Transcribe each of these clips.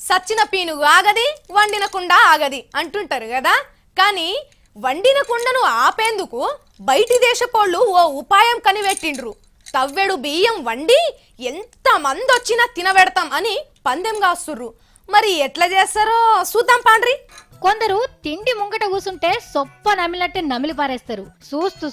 సచ్చిన పీనుగు ఆగది వండిన కుండ ఆగది అంటుంటారు కదా. కానీ వండిన కుండను ఆపేందుకు బయటి దేశపోళ్ళు ఓ ఉపాయం కనిపెట్టిండ్రు. తవ్వెడు బియ్యం వండి ఎంత మంది వచ్చినా తినబెడతాం అని పందెం కాస్తుర్రు. మరి ఎట్లా చేస్తారో చూద్దాం పాండ్రి. కొందరు తిండి ముంగట కూసుంటే సొప్ప నమిలినట్టే నమిలి పారేస్తారు.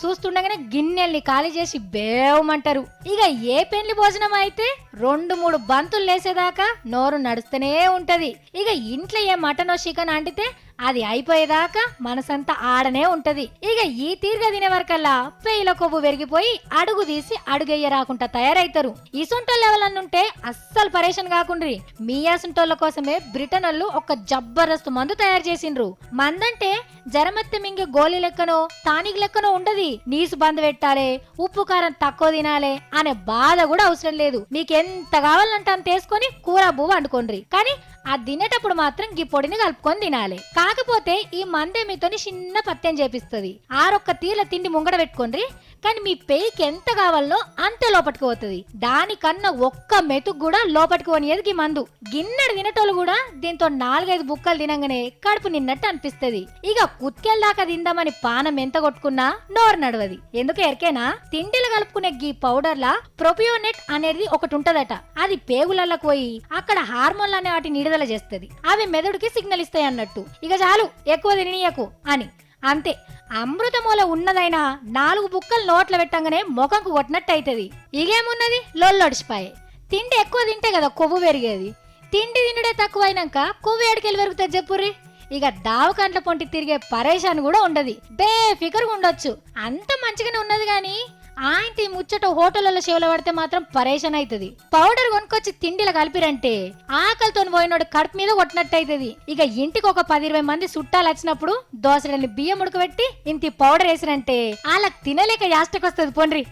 చూస్తుండగానే గిన్నెల్ని ఖాళీ చేసి బేవమంటారు. ఇక ఏ పెళ్లి భోజనం అయితే 2-3 బంతులు లేసేదాకా నోరు నడుస్తూనే ఉంటది. ఇక ఇంట్లో ఏ మటనో చికెన్ అంటితే అది అయిపోయేదాకా మనసంతా ఆడనే ఉంటది. ఇక ఈ తీరుగా తినే వరకల్లా పేయిల కొవ్వు పెరిగిపోయి అడుగు తీసి అడుగయ్య రాకుండా తయారైతారు. ఇసుంటోళ్ళు ఎవరన్నుంటే అస్సలు పరేషన్ కాకుండ్రి. మీ అసుంటోళ్ళ కోసమే బ్రిటన్ వాళ్ళు ఒక జబర్దస్త్ మందు తయారు చేసిండ్రు. మందంటే జరమత్తి మింగే గోళీ లెక్కనో టానిక్ లెక్కనో ఉండది. నీసు బంద్ పెట్టాలి, ఉప్పు కారం తక్కువ తినాలి అనే బాధ కూడా అవసరం లేదు. మీకెంత కావాలంటే అంత వేసుకొని కూర బువ్వ వండుకోండి. కానీ అది తినేటప్పుడు మాత్రం గీ పొడిని కలుపుకొని తినాలి. కాకపోతే ఈ మందే మీతోని చిన్న పత్యం చేపిస్తుంది. ఆరొక్క తీర్ల తిండి ముంగడ పెట్టుకోండి. కానీ మీ పేయికి ఎంత కావాలనో అంతే లోపటికి పోతుంది. దానికన్నా ఒక్క మెతుకు కూడా లోపటికి పోనియదు గీ మందు. గిన్నెడు తినేటోళ్ళు కూడా దీంతో 4-5 బుక్కలు తినంగానే కడుపు నిన్నట్టు అనిపిస్తుంది. ఇక కుత్కెల దాకా తిందామని పానం ఎంత కొట్టుకున్నా నోరు నడవది. ఎందుకు ఎరికేనా? తిండిలు కలుపుకునే గీ పౌడర్లా ప్రొపియోనెట్ అనేది ఒకటి ఉంటదట. అది పేగులలోకి పోయి అక్కడ హార్మోన్లు అనే వాటిని విడుదల చేస్తుంది. అవి మెదడుకి సిగ్నల్ ఇస్తాయి అన్నట్టు. ఇక చాలు ఎక్కువ తిననీయకు అని. అంతే, అమృతమూల ఉన్నదైనా 4 బుక్కలు నోట్ల పెట్టంగానే ముఖంకు కొట్టినట్టు అవుతుంది. ఇగేమున్నది లొల్లొడిచిపాయే. తిండి ఎక్కువ తింటే కదా కొవ్వు పెరిగేది. తిండి తినడే తక్కువైనాక కొవ్వు ఏడికెళ్ళి పెరుగుతుంది చెప్పుర్రి. ఇక దావకంట్ల పొంటి తిరిగే పరేషాన్ కూడా ఉండదు. బేఫికర్గా ఉండొచ్చు. అంత మంచిగానే ఉన్నది. గాని ఆయంతి ముచ్చట హోటళ్లలో సేవలు పడితే మాత్రం పరేషాన్ అవుతుంది. పౌడర్ కొనుక్కొచ్చి తిండిలో కలిపిరంటే ఆకలితో పోయినోడు కడుపు మీద కొట్టినట్టు అవుతుంది. ఇక ఇంటికి ఒక 10-20 మంది చుట్టాలు వచ్చినప్పుడు దోసడని బియ్యం ఉడకబెట్టి ఇంటి పౌడర్ వేసిరంటే వాళ్ళకి తినలేక యాస్టకొస్తుంది పొండ్రి.